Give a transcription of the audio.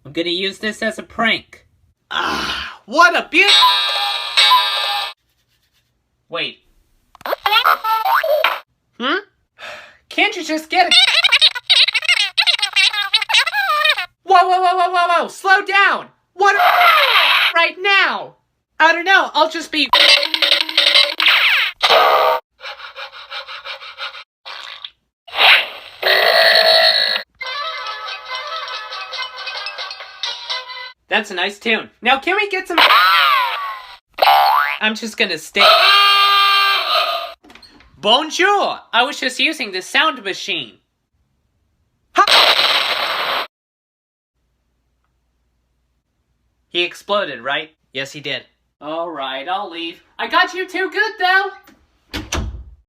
I'm gonna use this as a prank. Ah, what a beauty! Wait. Can't you just get it? Whoa, slow down! What right now? I don't know, I'll just be... That's a nice tune. Now can we get some... I'm just gonna stay... Bonjour! I was just using the sound machine. He exploded, right? Yes, he did. Alright, I'll leave. I got you too good, though!